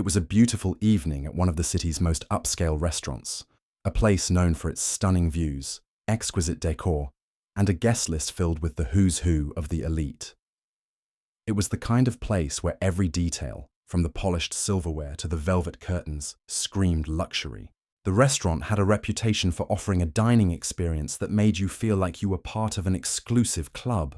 It was a beautiful evening at one of the city's most upscale restaurants, a place known for its stunning views, exquisite decor, and a guest list filled with the who's who of the elite. It was the kind of place where every detail, from the polished silverware to the velvet curtains, screamed luxury. The restaurant had a reputation for offering a dining experience that made you feel like you were part of an exclusive club.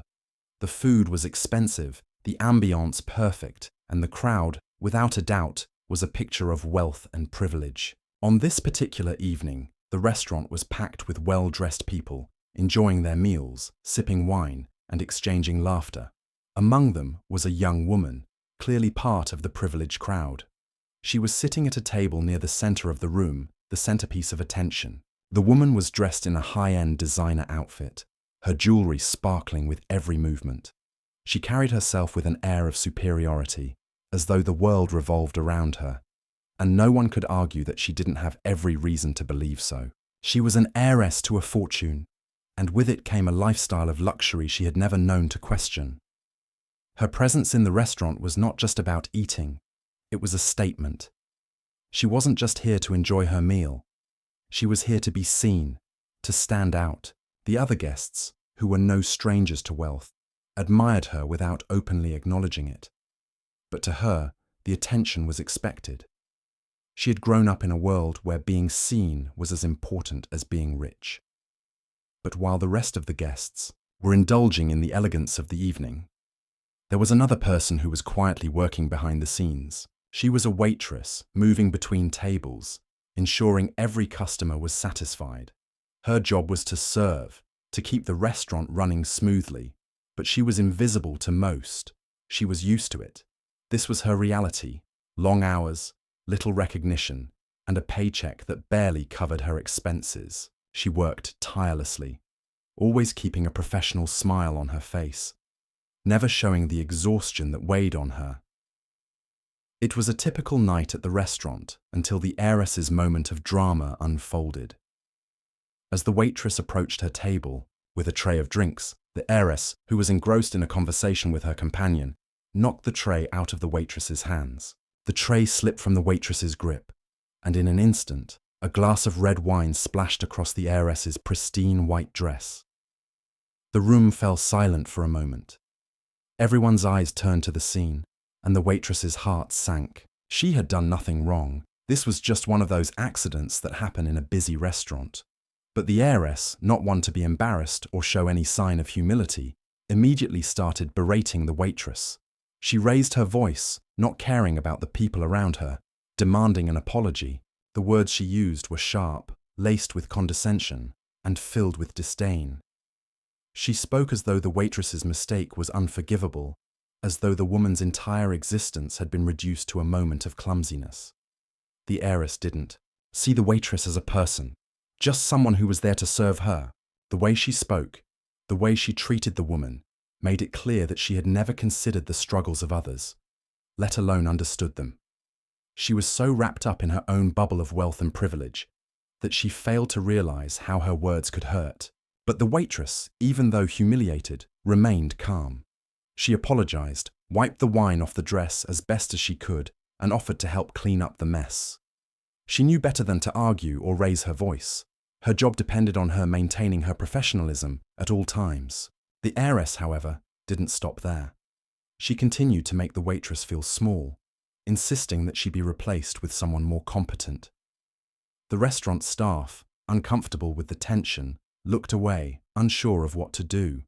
The food was expensive, the ambiance perfect, and the crowd, without a doubt, was a picture of wealth and privilege. On this particular evening, the restaurant was packed with well-dressed people, enjoying their meals, sipping wine, and exchanging laughter. Among them was a young woman, clearly part of the privileged crowd. She was sitting at a table near the center of the room, the centerpiece of attention. The woman was dressed in a high-end designer outfit, her jewelry sparkling with every movement. She carried herself with an air of superiority, as though the world revolved around her, and no one could argue that she didn't have every reason to believe so. She was an heiress to a fortune, and with it came a lifestyle of luxury she had never known to question. Her presence in the restaurant was not just about eating, it was a statement. She wasn't just here to enjoy her meal. She was here to be seen, to stand out. The other guests, who were no strangers to wealth, admired her without openly acknowledging it. But to her, the attention was expected. She had grown up in a world where being seen was as important as being rich. But while the rest of the guests were indulging in the elegance of the evening, there was another person who was quietly working behind the scenes. She was a waitress, moving between tables, ensuring every customer was satisfied. Her job was to serve, to keep the restaurant running smoothly, but she was invisible to most. She was used to it. This was her reality: long hours, little recognition, and a paycheck that barely covered her expenses. She worked tirelessly, always keeping a professional smile on her face, never showing the exhaustion that weighed on her. It was a typical night at the restaurant until the heiress's moment of drama unfolded. As the waitress approached her table with a tray of drinks, the heiress, who was engrossed in a conversation with her companion, knocked the tray out of the waitress's hands. The tray slipped from the waitress's grip, and in an instant, a glass of red wine splashed across the heiress's pristine white dress. The room fell silent for a moment. Everyone's eyes turned to the scene, and the waitress's heart sank. She had done nothing wrong. This was just one of those accidents that happen in a busy restaurant. But the heiress, not one to be embarrassed or show any sign of humility, immediately started berating the waitress. She raised her voice, not caring about the people around her, demanding an apology. The words she used were sharp, laced with condescension, and filled with disdain. She spoke as though the waitress's mistake was unforgivable, as though the woman's entire existence had been reduced to a moment of clumsiness. The heiress didn't see the waitress as a person, just someone who was there to serve her. The way she spoke, the way she treated the woman, made it clear that she had never considered the struggles of others, let alone understood them. She was so wrapped up in her own bubble of wealth and privilege that she failed to realize how her words could hurt. But the waitress, even though humiliated, remained calm. She apologized, wiped the wine off the dress as best as she could, and offered to help clean up the mess. She knew better than to argue or raise her voice. Her job depended on her maintaining her professionalism at all times. The heiress, however, didn't stop there. She continued to make the waitress feel small, insisting that she be replaced with someone more competent. The restaurant staff, uncomfortable with the tension, looked away, unsure of what to do.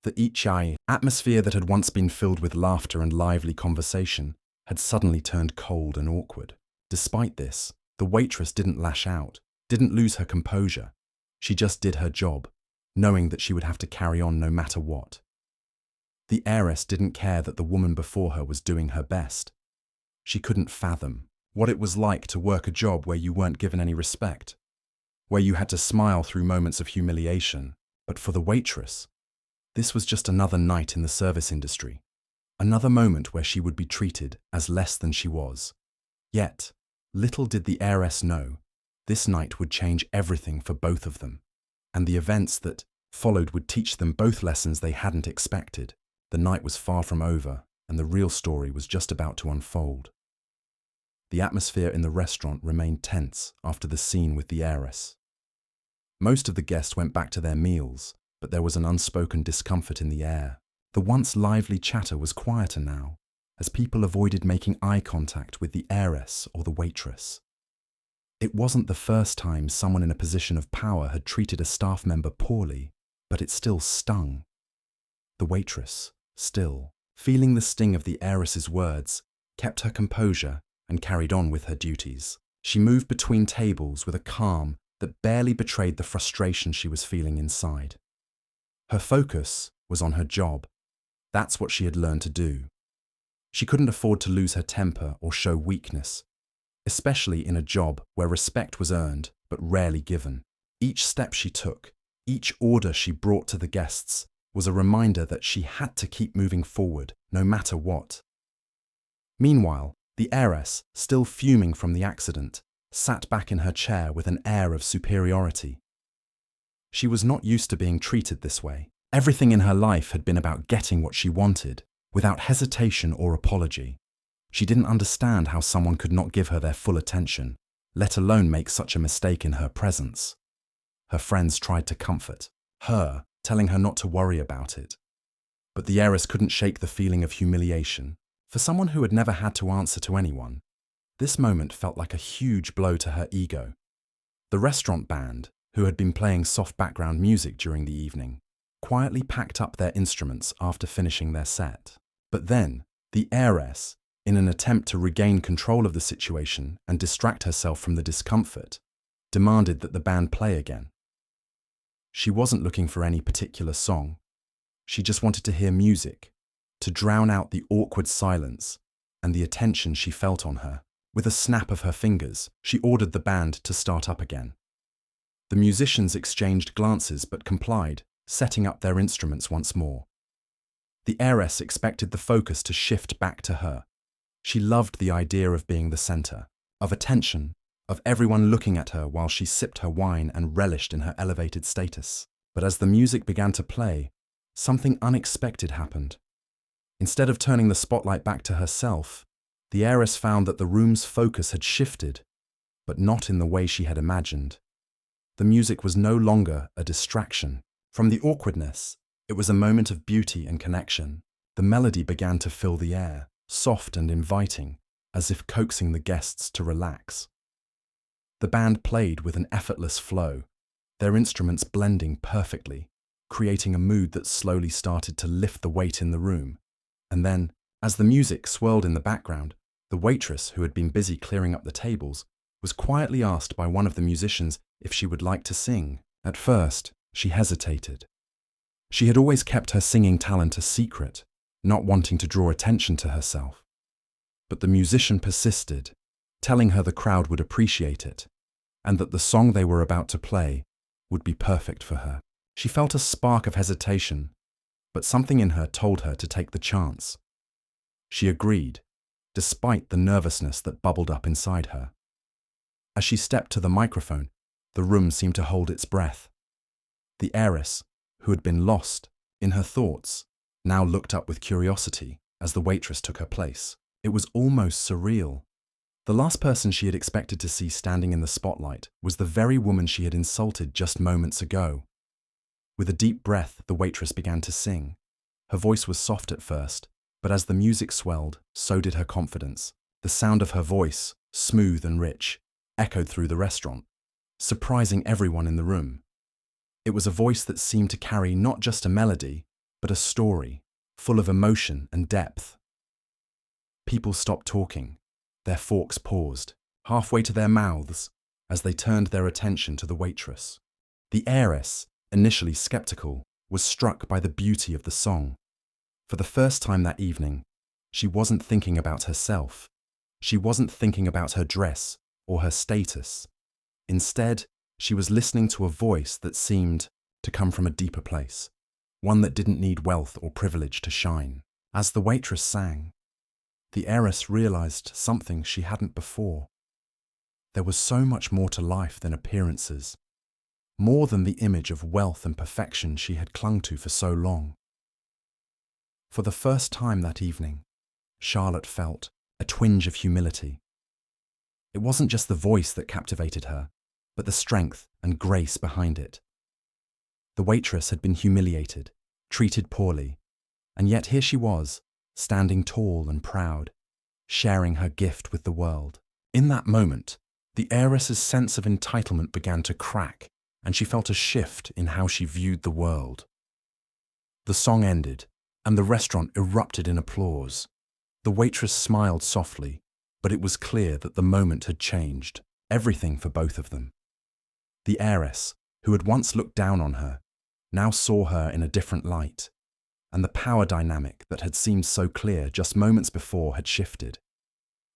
The atmosphere that had once been filled with laughter and lively conversation had suddenly turned cold and awkward. Despite this, the waitress didn't lash out, didn't lose her composure. She just did her job, knowing that she would have to carry on no matter what. The heiress didn't care that the woman before her was doing her best. She couldn't fathom what it was like to work a job where you weren't given any respect, where you had to smile through moments of humiliation. But for the waitress, this was just another night in the service industry, another moment where she would be treated as less than she was. Yet, little did the heiress know, this night would change everything for both of them, and the events that followed would teach them both lessons they hadn't expected. The night was far from over, and the real story was just about to unfold. The atmosphere in the restaurant remained tense after the scene with the heiress. Most of the guests went back to their meals, but there was an unspoken discomfort in the air. The once lively chatter was quieter now, as people avoided making eye contact with the heiress or the waitress. It wasn't the first time someone in a position of power had treated a staff member poorly, but it still stung. The waitress, still, feeling the sting of the heiress's words, kept her composure and carried on with her duties. She moved between tables with a calm that barely betrayed the frustration she was feeling inside. Her focus was on her job. That's what she had learned to do. She couldn't afford to lose her temper or show weakness, especially in a job where respect was earned but rarely given. Each step she took, each order she brought to the guests, was a reminder that she had to keep moving forward, no matter what. Meanwhile, the heiress, still fuming from the accident, sat back in her chair with an air of superiority. She was not used to being treated this way. Everything in her life had been about getting what she wanted, without hesitation or apology. She didn't understand how someone could not give her their full attention, let alone make such a mistake in her presence. Her friends tried to comfort her, telling her not to worry about it. But the heiress couldn't shake the feeling of humiliation. For someone who had never had to answer to anyone, this moment felt like a huge blow to her ego. The restaurant band, who had been playing soft background music during the evening, quietly packed up their instruments after finishing their set. But then, the heiress, in an attempt to regain control of the situation and distract herself from the discomfort, demanded that the band play again. She wasn't looking for any particular song. She just wanted to hear music, to drown out the awkward silence and the attention she felt on her. With a snap of her fingers, she ordered the band to start up again. The musicians exchanged glances but complied, setting up their instruments once more. The heiress expected the focus to shift back to her. She loved the idea of being the center, of attention, of everyone looking at her while she sipped her wine and relished in her elevated status. But as the music began to play, something unexpected happened. Instead of turning the spotlight back to herself, the heiress found that the room's focus had shifted, but not in the way she had imagined. The music was no longer a distraction. From the awkwardness, it was a moment of beauty and connection. The melody began to fill the air, soft and inviting, as if coaxing the guests to relax. The band played with an effortless flow, their instruments blending perfectly, creating a mood that slowly started to lift the weight in the room. And then, as the music swirled in the background, the waitress, who had been busy clearing up the tables, was quietly asked by one of the musicians if she would like to sing. At first, she hesitated. She had always kept her singing talent a secret, not wanting to draw attention to herself. But the musician persisted, telling her the crowd would appreciate it, and that the song they were about to play would be perfect for her. She felt a spark of hesitation, but something in her told her to take the chance. She agreed, despite the nervousness that bubbled up inside her. As she stepped to the microphone, the room seemed to hold its breath. The heiress, who had been lost in her thoughts, now looked up with curiosity as the waitress took her place. It was almost surreal. The last person she had expected to see standing in the spotlight was the very woman she had insulted just moments ago. With a deep breath, the waitress began to sing. Her voice was soft at first, but as the music swelled, so did her confidence. The sound of her voice, smooth and rich, echoed through the restaurant, surprising everyone in the room. It was a voice that seemed to carry not just a melody, but a story, full of emotion and depth. People stopped talking. Their forks paused, halfway to their mouths, as they turned their attention to the waitress. The heiress, initially skeptical, was struck by the beauty of the song. For the first time that evening, she wasn't thinking about herself. She wasn't thinking about her dress or her status. Instead, she was listening to a voice that seemed to come from a deeper place, one that didn't need wealth or privilege to shine. As the waitress sang, the heiress realized something she hadn't before. There was so much more to life than appearances, more than the image of wealth and perfection she had clung to for so long. For the first time that evening, Charlotte felt a twinge of humility. It wasn't just the voice that captivated her, but the strength and grace behind it. The waitress had been humiliated, treated poorly, and yet here she was, standing tall and proud, sharing her gift with the world. In that moment, the heiress's sense of entitlement began to crack, and she felt a shift in how she viewed the world. The song ended, and the restaurant erupted in applause. The waitress smiled softly, but it was clear that the moment had changed, everything for both of them. The heiress, who had once looked down on her, now saw her in a different light, and the power dynamic that had seemed so clear just moments before had shifted.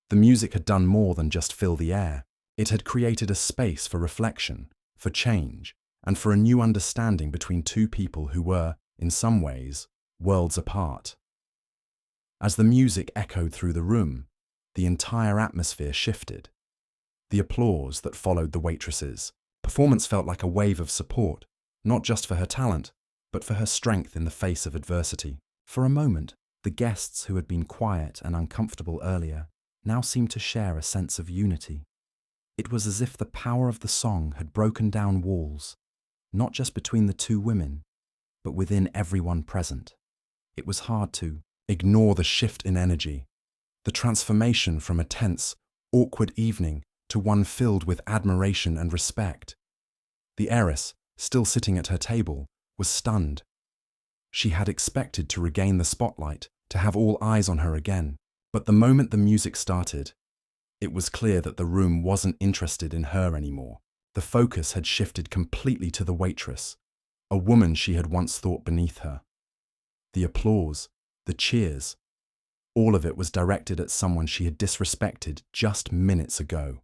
The music had done more than just fill the air. It had created a space for reflection, for change, and for a new understanding between two people who were, in some ways, worlds apart. As the music echoed through the room, the entire atmosphere shifted. The applause that followed the waitress's performance felt like a wave of support, not just for her talent, but for her strength in the face of adversity. For a moment, the guests who had been quiet and uncomfortable earlier now seemed to share a sense of unity. It was as if the power of the song had broken down walls, not just between the two women, but within everyone present. It was hard to ignore the shift in energy, the transformation from a tense, awkward evening to one filled with admiration and respect. The heiress, still sitting at her table, was stunned. She had expected to regain the spotlight, to have all eyes on her again, but the moment the music started, it was clear that the room wasn't interested in her anymore. The focus had shifted completely to the waitress, a woman she had once thought beneath her. The applause, the cheers, all of it was directed at someone she had disrespected just minutes ago.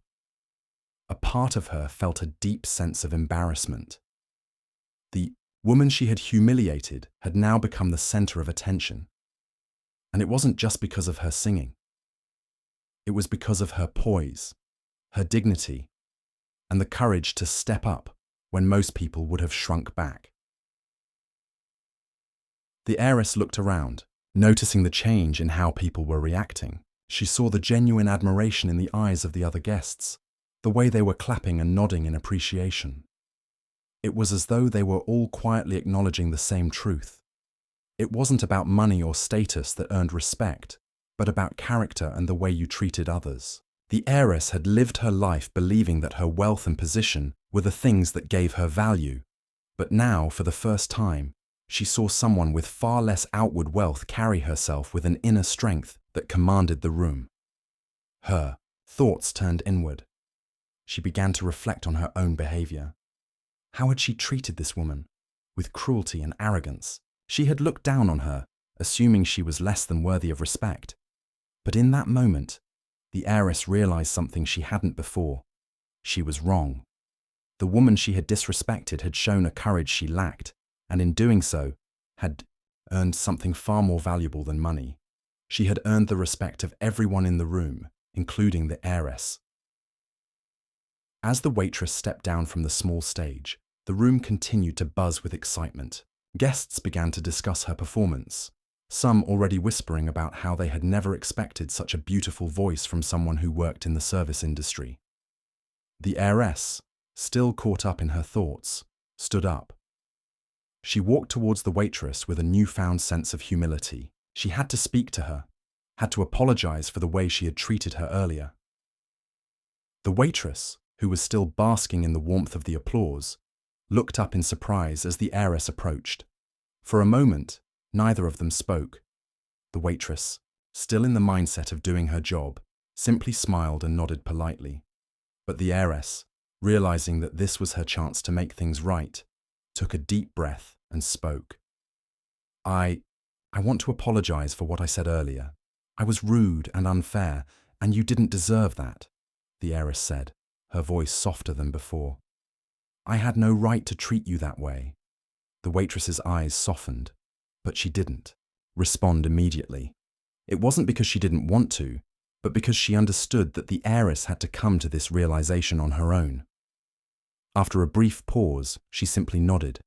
A part of her felt a deep sense of embarrassment. The woman she had humiliated had now become the center of attention. And it wasn't just because of her singing. It was because of her poise, her dignity, and the courage to step up when most people would have shrunk back. The heiress looked around, noticing the change in how people were reacting. She saw the genuine admiration in the eyes of the other guests, the way they were clapping and nodding in appreciation. It was as though they were all quietly acknowledging the same truth. It wasn't about money or status that earned respect, but about character and the way you treated others. The heiress had lived her life believing that her wealth and position were the things that gave her value, but now, for the first time, she saw someone with far less outward wealth carry herself with an inner strength that commanded the room. Her thoughts turned inward. She began to reflect on her own behavior. How had she treated this woman? With cruelty and arrogance. She had looked down on her, assuming she was less than worthy of respect. But in that moment, the heiress realized something she hadn't before. She was wrong. The woman she had disrespected had shown a courage she lacked, and in doing so, had earned something far more valuable than money. She had earned the respect of everyone in the room, including the heiress. As the waitress stepped down from the small stage, the room continued to buzz with excitement. Guests began to discuss her performance, some already whispering about how they had never expected such a beautiful voice from someone who worked in the service industry. The heiress, still caught up in her thoughts, stood up. She walked towards the waitress with a newfound sense of humility. She had to speak to her, had to apologize for the way she had treated her earlier. The waitress, who was still basking in the warmth of the applause, looked up in surprise as the heiress approached. For a moment, neither of them spoke. The waitress, still in the mindset of doing her job, simply smiled and nodded politely. But the heiress, realizing that this was her chance to make things right, took a deep breath and spoke. I want to apologize for what I said earlier. I was rude and unfair, and you didn't deserve that, the heiress said, her voice softer than before. I had no right to treat you that way. The waitress's eyes softened, but she didn't respond immediately. It wasn't because she didn't want to, but because she understood that the heiress had to come to this realization on her own. After a brief pause, she simply nodded.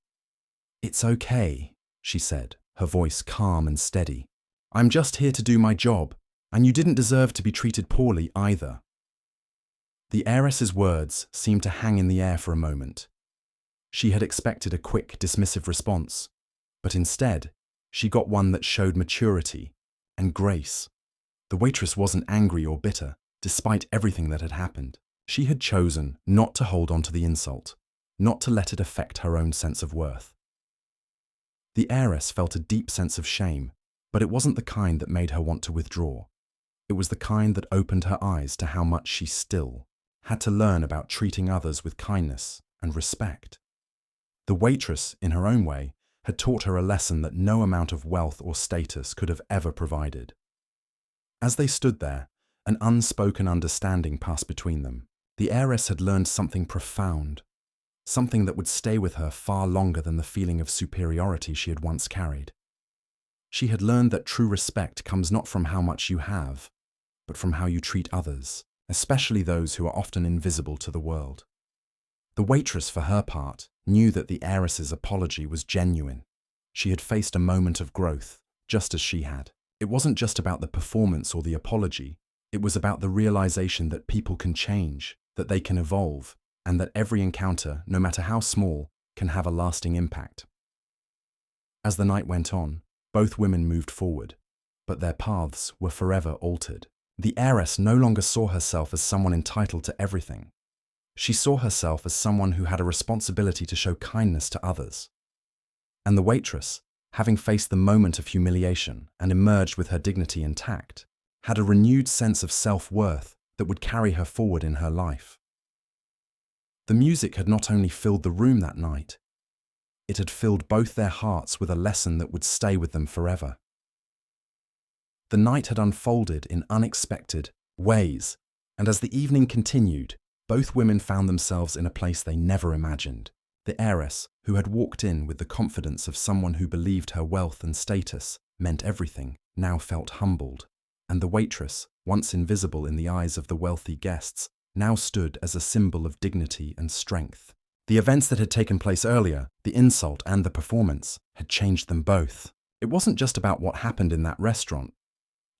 It's okay, she said, her voice calm and steady. I'm just here to do my job, and you didn't deserve to be treated poorly either. The heiress's words seemed to hang in the air for a moment. She had expected a quick, dismissive response, but instead, she got one that showed maturity and grace. The waitress wasn't angry or bitter, despite everything that had happened. She had chosen not to hold on to the insult, not to let it affect her own sense of worth. The heiress felt a deep sense of shame, but it wasn't the kind that made her want to withdraw. It was the kind that opened her eyes to how much she still had to learn about treating others with kindness and respect. The waitress, in her own way, had taught her a lesson that no amount of wealth or status could have ever provided. As they stood there, an unspoken understanding passed between them. The heiress had learned something profound, something that would stay with her far longer than the feeling of superiority she had once carried. She had learned that true respect comes not from how much you have, but from how you treat others, especially those who are often invisible to the world. The waitress, for her part, knew that the heiress's apology was genuine. She had faced a moment of growth, just as she had. It wasn't just about the performance or the apology, it was about the realization that people can change, that they can evolve, and that every encounter, no matter how small, can have a lasting impact. As the night went on, both women moved forward, but their paths were forever altered. The heiress no longer saw herself as someone entitled to everything. She saw herself as someone who had a responsibility to show kindness to others. And the waitress, having faced the moment of humiliation and emerged with her dignity intact, had a renewed sense of self-worth that would carry her forward in her life. The music had not only filled the room that night, it had filled both their hearts with a lesson that would stay with them forever. The night had unfolded in unexpected ways, and as the evening continued, both women found themselves in a place they never imagined. The heiress, who had walked in with the confidence of someone who believed her wealth and status meant everything, now felt humbled, and the waitress, once invisible in the eyes of the wealthy guests, now stood as a symbol of dignity and strength. The events that had taken place earlier, the insult and the performance, had changed them both. It wasn't just about what happened in that restaurant.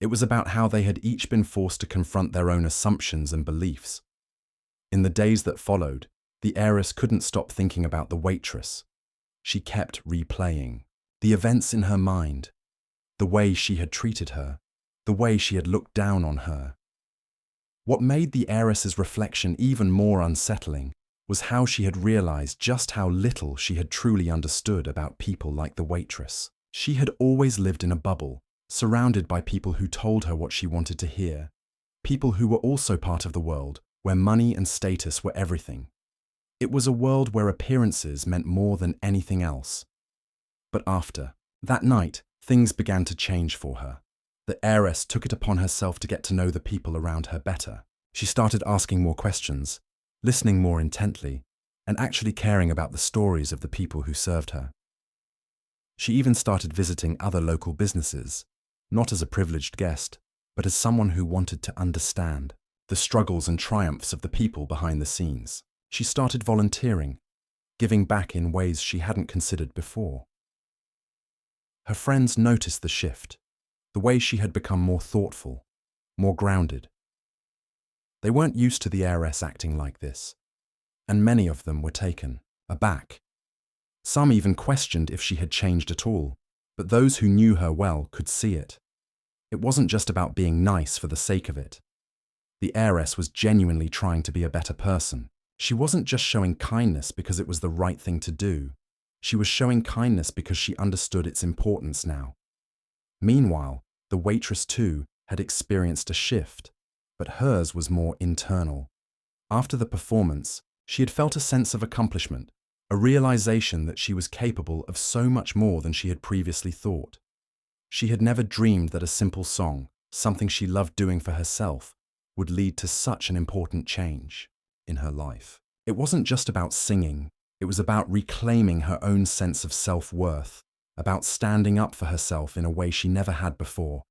It was about how they had each been forced to confront their own assumptions and beliefs. In the days that followed, the heiress couldn't stop thinking about the waitress. She kept replaying the events in her mind, the way she had treated her, the way she had looked down on her. What made the heiress's reflection even more unsettling was how she had realized just how little she had truly understood about people like the waitress. She had always lived in a bubble, surrounded by people who told her what she wanted to hear, people who were also part of the world where money and status were everything. It was a world where appearances meant more than anything else. But after that night, things began to change for her. The heiress took it upon herself to get to know the people around her better. She started asking more questions, listening more intently, and actually caring about the stories of the people who served her. She even started visiting other local businesses, not as a privileged guest, but as someone who wanted to understand the struggles and triumphs of the people behind the scenes. She started volunteering, giving back in ways she hadn't considered before. Her friends noticed the shift, the way she had become more thoughtful, more grounded. They weren't used to the heiress acting like this, and many of them were taken aback. Some even questioned if she had changed at all, but those who knew her well could see it. It wasn't just about being nice for the sake of it. The heiress was genuinely trying to be a better person. She wasn't just showing kindness because it was the right thing to do. She was showing kindness because she understood its importance now. Meanwhile, the waitress too had experienced a shift, but hers was more internal. After the performance, she had felt a sense of accomplishment, a realization that she was capable of so much more than she had previously thought. She had never dreamed that a simple song, something she loved doing for herself, would lead to such an important change in her life. It wasn't just about singing, it was about reclaiming her own sense of self-worth, about standing up for herself in a way she never had before.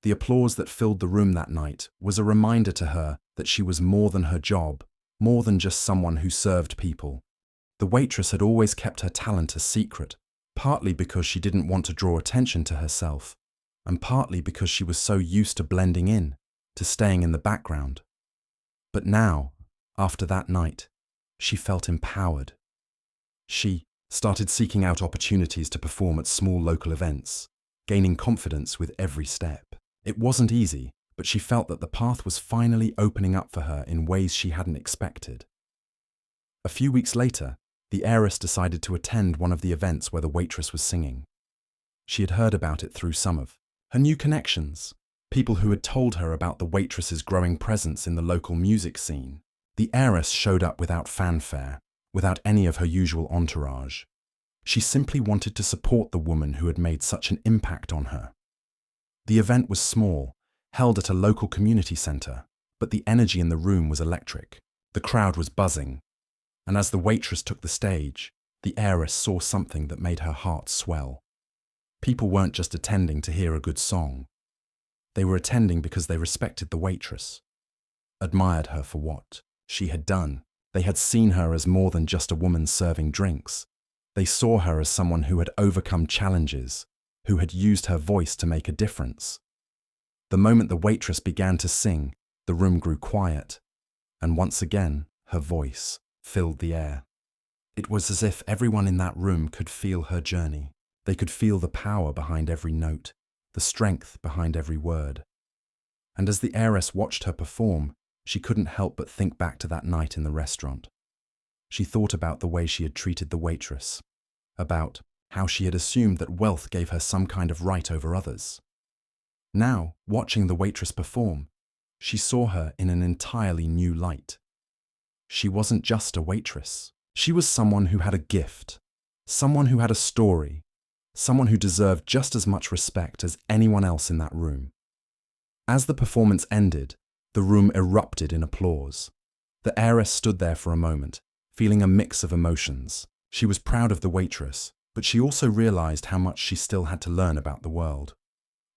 The applause that filled the room that night was a reminder to her that she was more than her job, more than just someone who served people. The waitress had always kept her talent a secret, partly because she didn't want to draw attention to herself, and partly because she was so used to blending in, to staying in the background. But now, after that night, she felt empowered. She started seeking out opportunities to perform at small local events, gaining confidence with every step. It wasn't easy, but she felt that the path was finally opening up for her in ways she hadn't expected. A few weeks later, the Heiress decided to attend one of the events where the Waitress was singing. She had heard about it through some of her new connections, people who had told her about the Waitress's growing presence in the local music scene. The Heiress showed up without fanfare, without any of her usual entourage. She simply wanted to support the woman who had made such an impact on her. The event was small, held at a local community centre, but the energy in the room was electric. The crowd was buzzing, and as the Waitress took the stage, the Heiress saw something that made her heart swell. People weren't just attending to hear a good song. They were attending because they respected the Waitress, admired her for what she had done. They had seen her as more than just a woman serving drinks. They saw her as someone who had overcome challenges, who had used her voice to make a difference. The moment the Waitress began to sing, the room grew quiet, and once again, her voice filled the air. It was as if everyone in that room could feel her journey. They could feel the power behind every note, the strength behind every word. And as the Heiress watched her perform, she couldn't help but think back to that night in the restaurant. She thought about the way she had treated the Waitress, about how she had assumed that wealth gave her some kind of right over others. Now, watching the Waitress perform, she saw her in an entirely new light. She wasn't just a waitress. She was someone who had a gift, someone who had a story, someone who deserved just as much respect as anyone else in that room. As the performance ended, the room erupted in applause. The Heiress stood there for a moment, feeling a mix of emotions. She was proud of the Waitress, but she also realized how much she still had to learn about the world.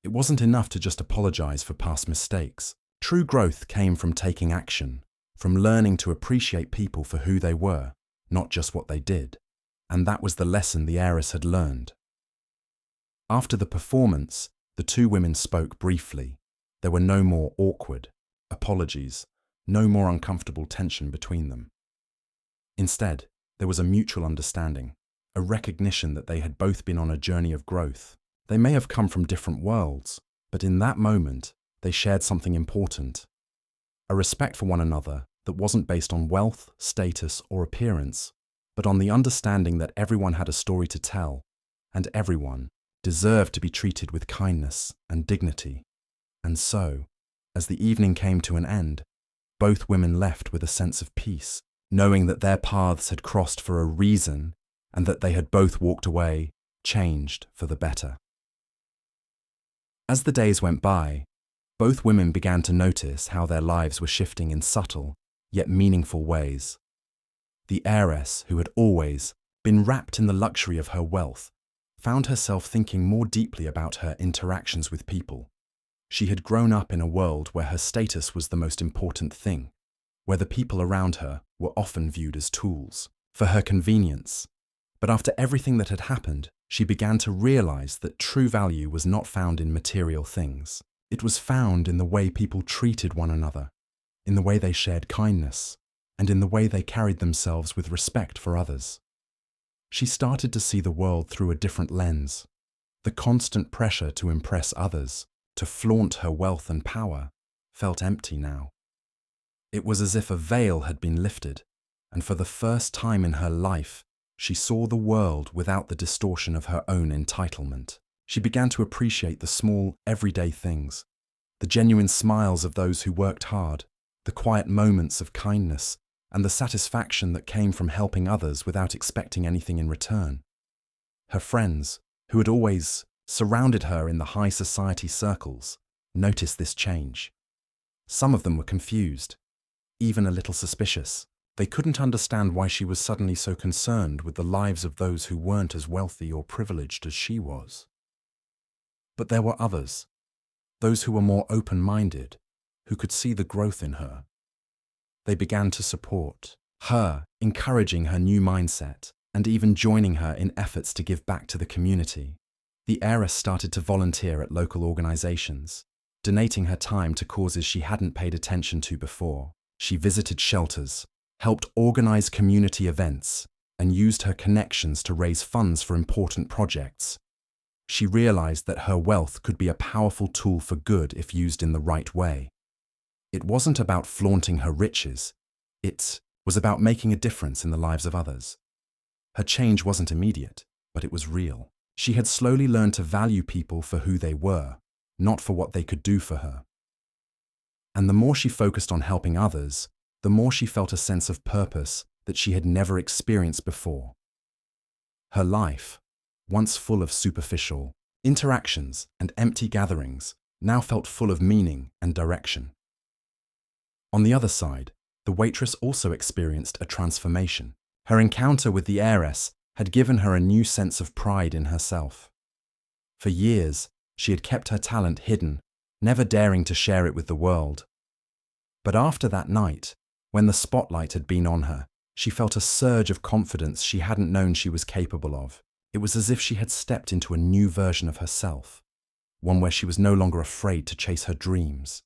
It wasn't enough to just apologize for past mistakes. True growth came from taking action, from learning to appreciate people for who they were, not just what they did. And that was the lesson the Heiress had learned. After the performance, the two women spoke briefly. There were no more awkward apologies, no more uncomfortable tension between them. Instead, there was a mutual understanding, a recognition that they had both been on a journey of growth. They may have come from different worlds, but in that moment, they shared something important. A respect for one another that wasn't based on wealth, status, or appearance, but on the understanding that everyone had a story to tell, and everyone deserved to be treated with kindness and dignity. And so, as the evening came to an end, both women left with a sense of peace, knowing that their paths had crossed for a reason and that they had both walked away, changed for the better. As the days went by, both women began to notice how their lives were shifting in subtle, yet meaningful ways. The Heiress, who had always been wrapped in the luxury of her wealth, found herself thinking more deeply about her interactions with people. She had grown up in a world where her status was the most important thing, where the people around her were often viewed as tools for her convenience. But after everything that had happened, she began to realize that true value was not found in material things. It was found in the way people treated one another, in the way they shared kindness, and in the way they carried themselves with respect for others. She started to see the world through a different lens. The constant pressure to impress others, to flaunt her wealth and power, felt empty now. It was as if a veil had been lifted, and for the first time in her life, she saw the world without the distortion of her own entitlement. She began to appreciate the small, everyday things, the genuine smiles of those who worked hard, the quiet moments of kindness, and the satisfaction that came from helping others without expecting anything in return. Her friends, who had always surrounded her in the high society circles, noticed this change. Some of them were confused, even a little suspicious. They couldn't understand why she was suddenly so concerned with the lives of those who weren't as wealthy or privileged as she was. But there were others, those who were more open-minded, who could see the growth in her. They began to support her, encouraging her new mindset, and even joining her in efforts to give back to the community. The Heiress started to volunteer at local organizations, donating her time to causes she hadn't paid attention to before. She visited shelters, helped organize community events, and used her connections to raise funds for important projects. She realized that her wealth could be a powerful tool for good if used in the right way. It wasn't about flaunting her riches. It was about making a difference in the lives of others. Her change wasn't immediate, but it was real. She had slowly learned to value people for who they were, not for what they could do for her. And the more she focused on helping others, the more she felt a sense of purpose that she had never experienced before. Her life, once full of superficial interactions and empty gatherings, now felt full of meaning and direction. On the other side, the waitress also experienced a transformation. Her encounter with the heiress had given her a new sense of pride in herself. For years, she had kept her talent hidden, never daring to share it with the world. But after that night, when the spotlight had been on her, she felt a surge of confidence she hadn't known she was capable of. It was as if she had stepped into a new version of herself, one where she was no longer afraid to chase her dreams.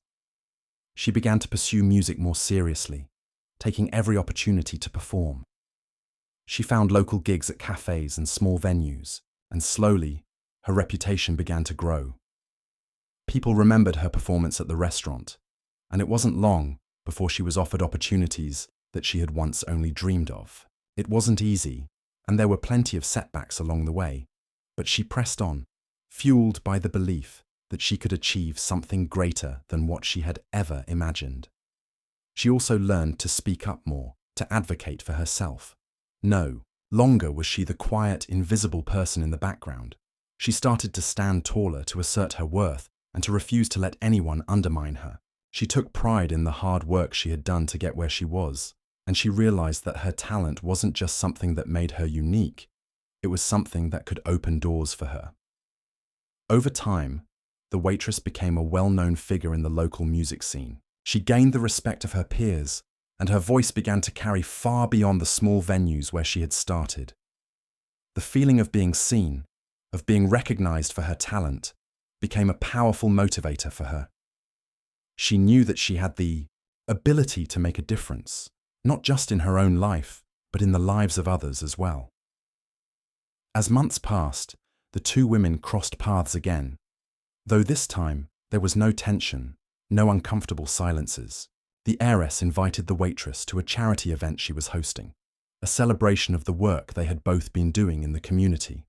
She began to pursue music more seriously, taking every opportunity to perform. She found local gigs at cafes and small venues, and slowly, her reputation began to grow. People remembered her performance at the restaurant, and it wasn't long before she was offered opportunities that she had once only dreamed of. It wasn't easy, and there were plenty of setbacks along the way, but she pressed on, fueled by the belief that she could achieve something greater than what she had ever imagined. She also learned to speak up more, to advocate for herself. No longer was she the quiet, invisible person in the background. She started to stand taller, to assert her worth, and to refuse to let anyone undermine her. She took pride in the hard work she had done to get where she was, and she realized that her talent wasn't just something that made her unique, it was something that could open doors for her. Over time, the waitress became a well-known figure in the local music scene. She gained the respect of her peers, and her voice began to carry far beyond the small venues where she had started. The feeling of being seen, of being recognized for her talent, became a powerful motivator for her. She knew that she had the ability to make a difference, not just in her own life, but in the lives of others as well. As months passed, the two women crossed paths again, though this time there was no tension, no uncomfortable silences. The heiress invited the waitress to a charity event she was hosting, a celebration of the work they had both been doing in the community.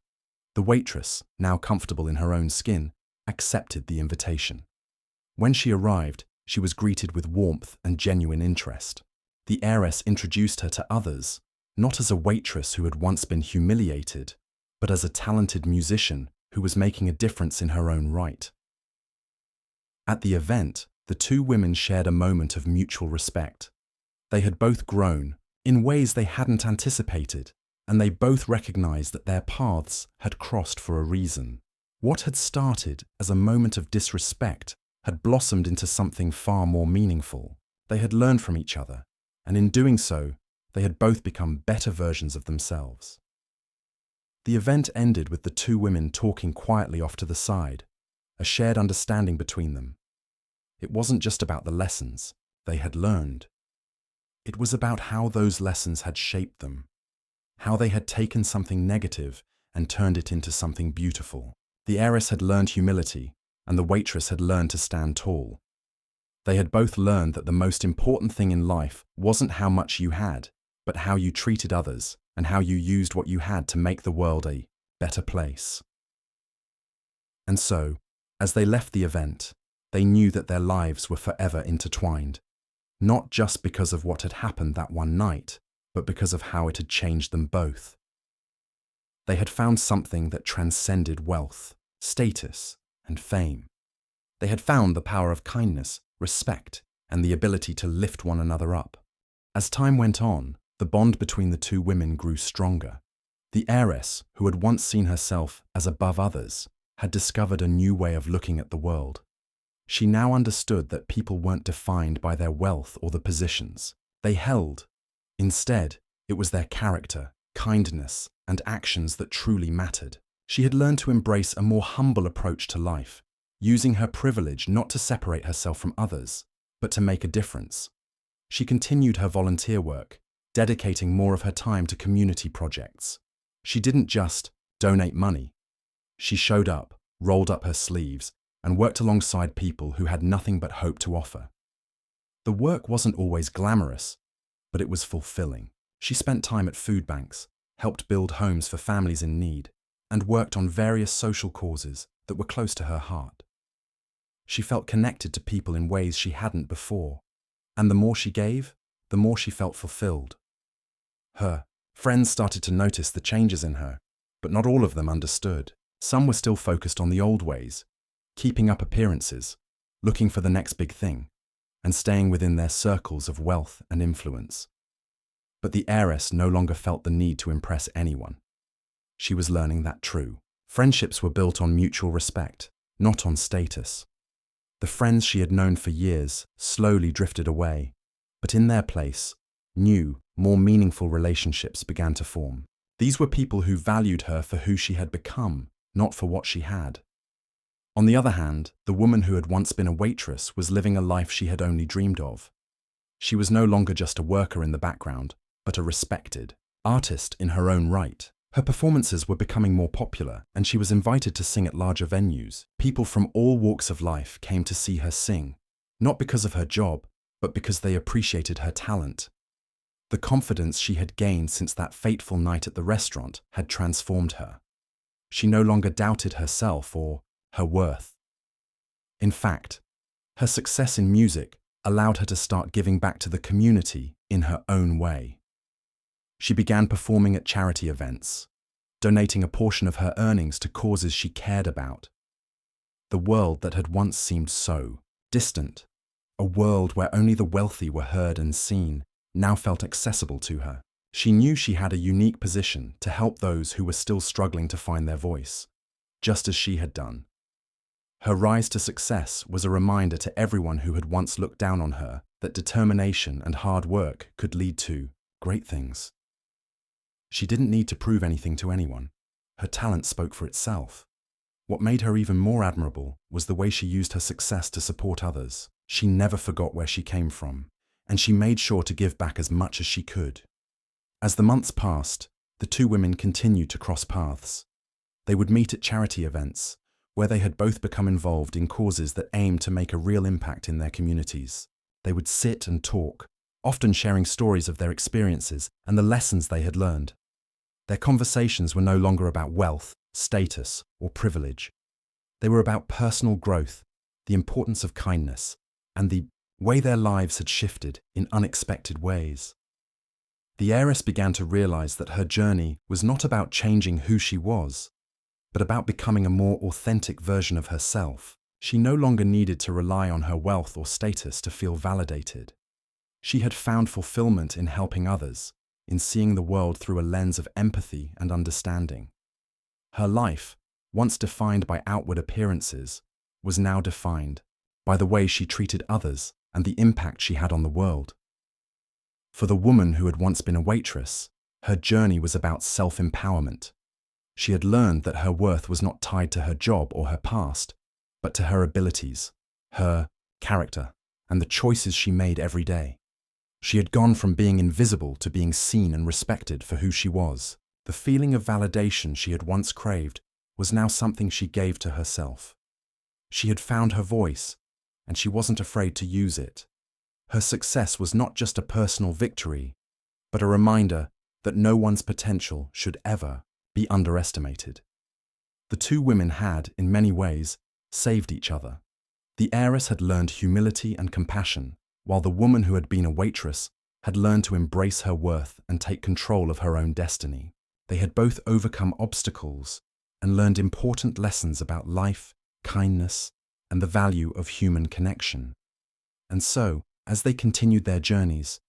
The waitress, now comfortable in her own skin, accepted the invitation. When she arrived, she was greeted with warmth and genuine interest. The heiress introduced her to others, not as a waitress who had once been humiliated, but as a talented musician who was making a difference in her own right. At the event, the two women shared a moment of mutual respect. They had both grown in ways they hadn't anticipated, and they both recognized that their paths had crossed for a reason. What had started as a moment of disrespect had blossomed into something far more meaningful. They had learned from each other, and in doing so, they had both become better versions of themselves. The event ended with the two women talking quietly off to the side, a shared understanding between them. It wasn't just about the lessons they had learned. It was about how those lessons had shaped them, how they had taken something negative and turned it into something beautiful. The heiress had learned humility, and the waitress had learned to stand tall. They had both learned that the most important thing in life wasn't how much you had, but how you treated others and how you used what you had to make the world a better place. And so, as they left the event, they knew that their lives were forever intertwined, not just because of what had happened that one night, but because of how it had changed them both. They had found something that transcended wealth, status, and fame. They had found the power of kindness, respect, and the ability to lift one another up. As time went on, the bond between the two women grew stronger. The heiress, who had once seen herself as above others, had discovered a new way of looking at the world. She now understood that people weren't defined by their wealth or the positions they held. Instead, it was their character, kindness, and actions that truly mattered. She had learned to embrace a more humble approach to life, using her privilege not to separate herself from others, but to make a difference. She continued her volunteer work, dedicating more of her time to community projects. She didn't just donate money. She showed up, rolled up her sleeves, and worked alongside people who had nothing but hope to offer. The work wasn't always glamorous, but it was fulfilling. She spent time at food banks, helped build homes for families in need, and worked on various social causes that were close to her heart. She felt connected to people in ways she hadn't before, and the more she gave, the more she felt fulfilled. Her friends started to notice the changes in her, but not all of them understood. Some were still focused on the old ways, keeping up appearances, looking for the next big thing, and staying within their circles of wealth and influence. But the heiress no longer felt the need to impress anyone. She was learning that true friendships were built on mutual respect, not on status. The friends she had known for years slowly drifted away, but in their place, new, more meaningful relationships began to form. These were people who valued her for who she had become, not for what she had. On the other hand, the woman who had once been a waitress was living a life she had only dreamed of. She was no longer just a worker in the background, but a respected artist in her own right. Her performances were becoming more popular, and she was invited to sing at larger venues. People from all walks of life came to see her sing, not because of her job, but because they appreciated her talent. The confidence she had gained since that fateful night at the restaurant had transformed her. She no longer doubted herself or her worth. In fact, her success in music allowed her to start giving back to the community in her own way. She began performing at charity events, donating a portion of her earnings to causes she cared about. The world that had once seemed so distant, a world where only the wealthy were heard and seen, now felt accessible to her. She knew she had a unique position to help those who were still struggling to find their voice, just as she had done. Her rise to success was a reminder to everyone who had once looked down on her that determination and hard work could lead to great things. She didn't need to prove anything to anyone. Her talent spoke for itself. What made her even more admirable was the way she used her success to support others. She never forgot where she came from, and she made sure to give back as much as she could. As the months passed, the two women continued to cross paths. They would meet at charity events, where they had both become involved in causes that aimed to make a real impact in their communities. They would sit and talk, often sharing stories of their experiences and the lessons they had learned. Their conversations were no longer about wealth, status, or privilege. They were about personal growth, the importance of kindness, and the way their lives had shifted in unexpected ways. The heiress began to realize that her journey was not about changing who she was, but about becoming a more authentic version of herself. She no longer needed to rely on her wealth or status to feel validated. She had found fulfillment in helping others, in seeing the world through a lens of empathy and understanding. Her life, once defined by outward appearances, was now defined by the way she treated others and the impact she had on the world. For the woman who had once been a waitress, her journey was about self-empowerment. She had learned that her worth was not tied to her job or her past, but to her abilities, her character, and the choices she made every day. She had gone from being invisible to being seen and respected for who she was. The feeling of validation she had once craved was now something she gave to herself. She had found her voice, and she wasn't afraid to use it. Her success was not just a personal victory, but a reminder that no one's potential should ever be underestimated. The two women had, in many ways, saved each other. The heiress had learned humility and compassion, while the woman who had been a waitress had learned to embrace her worth and take control of her own destiny. They had both overcome obstacles and learned important lessons about life, kindness, and the value of human connection. And so, as they continued their journeys,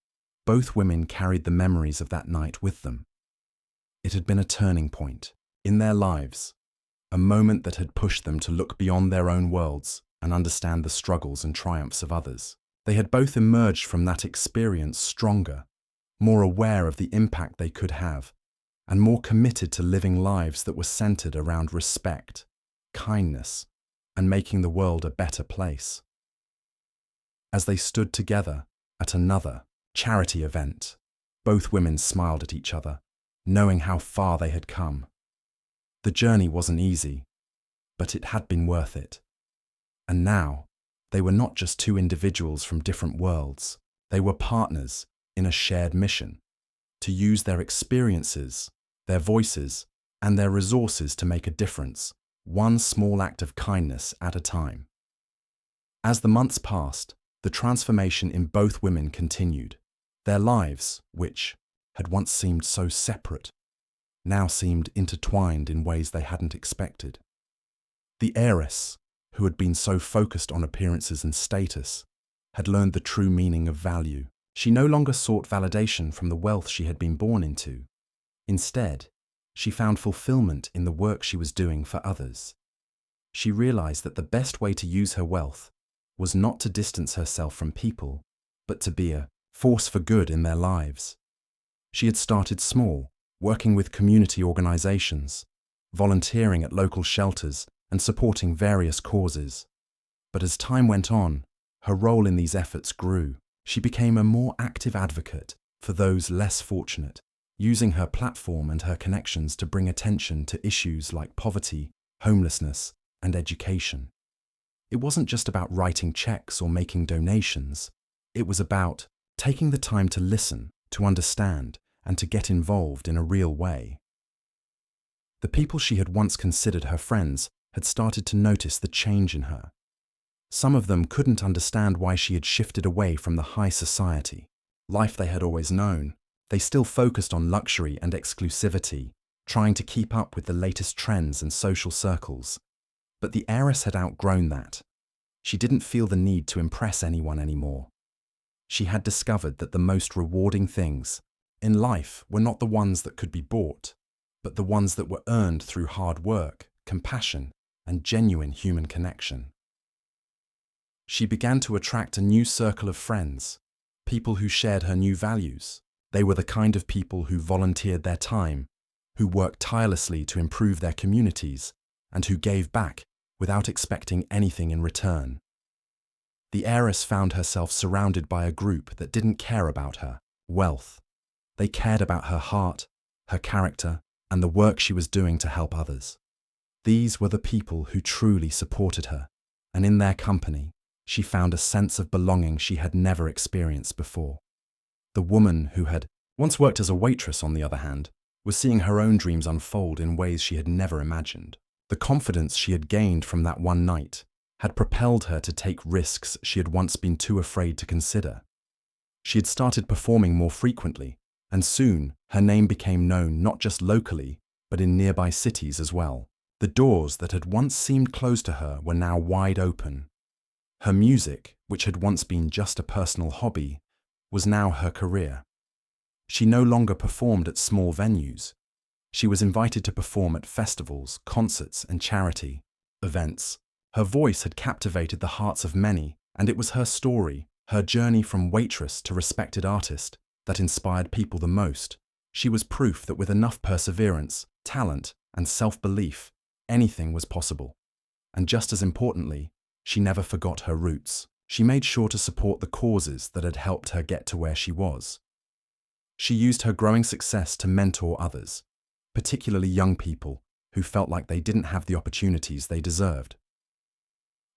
both women carried the memories of that night with them. It had been a turning point in their lives, a moment that had pushed them to look beyond their own worlds and understand the struggles and triumphs of others. They had both emerged from that experience stronger, more aware of the impact they could have, and more committed to living lives that were centered around respect, kindness, and making the world a better place. As they stood together at another charity event. Both women smiled at each other, knowing how far they had come. The journey wasn't easy, but it had been worth it. And now, they were not just two individuals from different worlds. They were partners in a shared mission, to use their experiences, their voices, and their resources to make a difference, one small act of kindness at a time. As the months passed, the transformation in both women continued. Their lives, which had once seemed so separate, now seemed intertwined in ways they hadn't expected. The heiress, who had been so focused on appearances and status, had learned the true meaning of value. She no longer sought validation from the wealth she had been born into. Instead, she found fulfillment in the work she was doing for others. She realized that the best way to use her wealth was not to distance herself from people, but to be a force for good in their lives. She had started small, working with community organizations, volunteering at local shelters, and supporting various causes. But as time went on, her role in these efforts grew. She became a more active advocate for those less fortunate, using her platform and her connections to bring attention to issues like poverty, homelessness, and education. It wasn't just about writing checks or making donations. It was about taking the time to listen, to understand, and to get involved in a real way. The people she had once considered her friends had started to notice the change in her. Some of them couldn't understand why she had shifted away from the high society life they had always known. They still focused on luxury and exclusivity, trying to keep up with the latest trends and social circles. But the heiress had outgrown that. She didn't feel the need to impress anyone anymore. She had discovered that the most rewarding things in life were not the ones that could be bought, but the ones that were earned through hard work, compassion, and genuine human connection. She began to attract a new circle of friends, people who shared her new values. They were the kind of people who volunteered their time, who worked tirelessly to improve their communities, and who gave back without expecting anything in return. The heiress found herself surrounded by a group that didn't care about her wealth. They cared about her heart, her character, and the work she was doing to help others. These were the people who truly supported her, and in their company, she found a sense of belonging she had never experienced before. The woman who had once worked as a waitress, on the other hand, was seeing her own dreams unfold in ways she had never imagined. The confidence she had gained from that one night had propelled her to take risks she had once been too afraid to consider. She had started performing more frequently, and soon her name became known not just locally, but in nearby cities as well. The doors that had once seemed closed to her were now wide open. Her music, which had once been just a personal hobby, was now her career. She no longer performed at small venues. She was invited to perform at festivals, concerts, and charity events. Her voice had captivated the hearts of many, and it was her story, her journey from waitress to respected artist, that inspired people the most. She was proof that with enough perseverance, talent, and self-belief, anything was possible. And just as importantly, she never forgot her roots. She made sure to support the causes that had helped her get to where she was. She used her growing success to mentor others, particularly young people who felt like they didn't have the opportunities they deserved.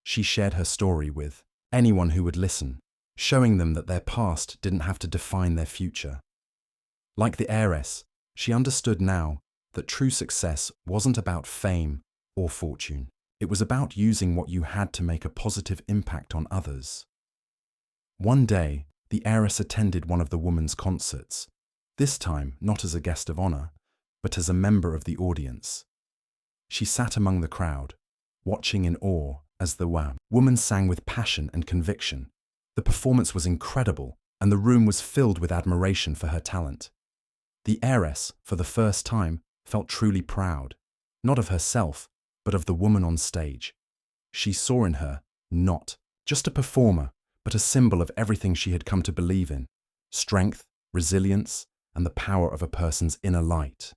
She shared her story with anyone who would listen, showing them that their past didn't have to define their future. Like the heiress, she understood now that true success wasn't about fame or fortune. It was about using what you had to make a positive impact on others. One day, the heiress attended one of the woman's concerts, this time not as a guest of honor, but as a member of the audience. She sat among the crowd, watching in awe as the woman sang with passion and conviction. The performance was incredible, and the room was filled with admiration for her talent. The heiress, for the first time, felt truly proud, not of herself, but of the woman on stage. She saw in her not just a performer, but a symbol of everything she had come to believe in: strength, resilience, and the power of a person's inner light.